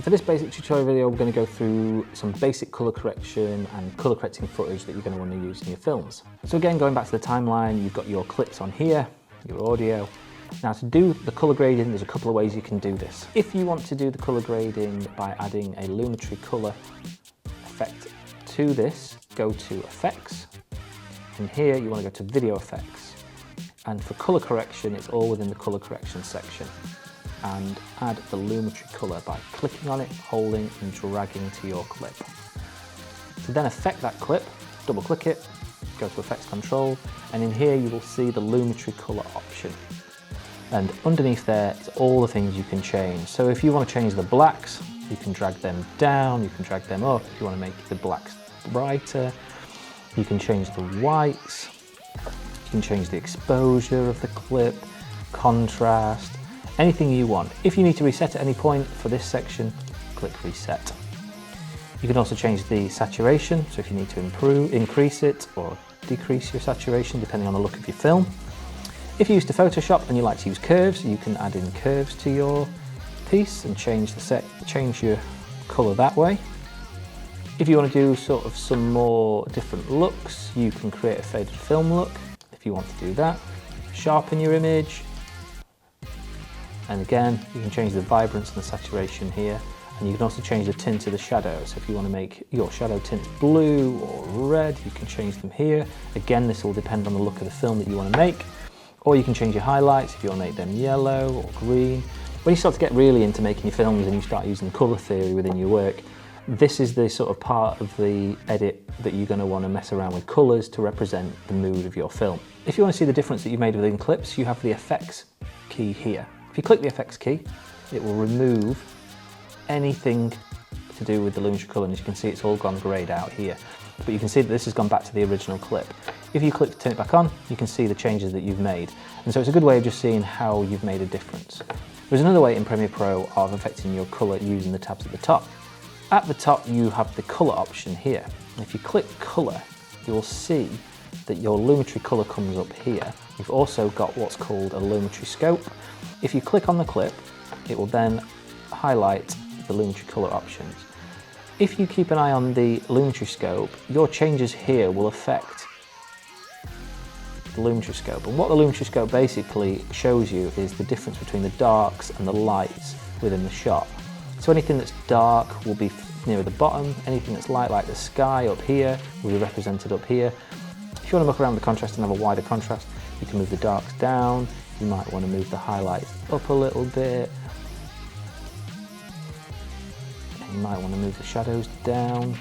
For this basic tutorial video, we're going to go through some basic colour correction and colour correcting footage that you're going to want to use in your films. So again, going back to the timeline, you've got your clips on here, your audio. Now to do the colour grading, there's a couple of ways you can do this. If you want to do the colour grading by adding a Lumetri colour effect to this, go to Effects, and here you want to go to Video Effects. And for colour correction, it's all within the colour correction section. And add the Lumetri colour by clicking on it, holding and dragging to your clip. To then affect that clip, double click it, go to Effects Control, and in here you will see the Lumetri colour option. And underneath there is all the things you can change. So if you want to change the blacks, you can drag them down, you can drag them up. If you want to make the blacks brighter, you can change the whites, you can change the exposure of the clip, contrast, anything you want. If you need to reset at any point for this section, click Reset. You can also change the saturation, so if you need to increase it or decrease your saturation depending on the look of your film. If you're used to Photoshop and you like to use curves, you can add in curves to your piece and change your colour that way. If you want to do sort of some more different looks, you can create a faded film look if you want to do that. Sharpen your image. And again, you can change the vibrance and the saturation here. And you can also change the tint of the shadows. So if you want to make your shadow tints blue or red, you can change them here. Again, this will depend on the look of the film that you want to make. Or you can change your highlights if you want to make them yellow or green. When you start to get really into making your films and you start using colour theory within your work, this is the sort of part of the edit that you're going to want to mess around with colours to represent the mood of your film. If you want to see the difference that you've made within clips, you have the effects key here. If you click the effects key, it will remove anything to do with the Lumetri colour, and as you can see, it's all gone greyed out here. But you can see that this has gone back to the original clip. If you click to turn it back on, you can see the changes that you've made. And so it's a good way of just seeing how you've made a difference. There's another way in Premiere Pro of affecting your colour using the tabs at the top. At the top, you have the colour option here. And if you click colour, you'll see that your Lumetri colour comes up here. You've also got what's called a Lumetri Scope. If you click on the clip, it will then highlight the Lumetri colour options. If you keep an eye on the Lumetri Scope, your changes here will affect the Lumetri Scope. And what the Lumetri Scope basically shows you is the difference between the darks and the lights within the shot. So anything that's dark will be nearer the bottom, anything that's light like the sky up here will be represented up here. If you want to muck around with the contrast and have a wider contrast, you can move the darks down, you might want to move the highlights up a little bit, you might want to move the shadows down,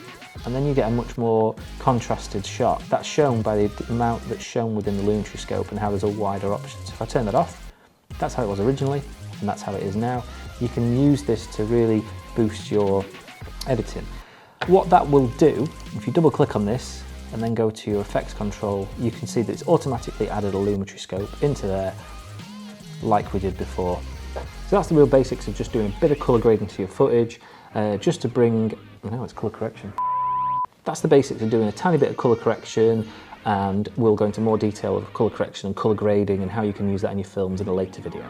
and then you get a much more contrasted shot. That's shown by the amount that's shown within the Lumetri Scope and how there's a wider option. So if I turn that off, that's how it was originally, and that's how it is now. You can use this to really boost your editing. What that will do, if you double click on this and then go to your effects control, you can see that it's automatically added a Lumetri Scope into there like we did before. So that's the real basics of just doing a bit of colour grading to your footage, just to bring, no, it's colour correction. That's the basics of doing a tiny bit of colour correction, and we'll go into more detail of colour correction and colour grading and how you can use that in your films in a later video.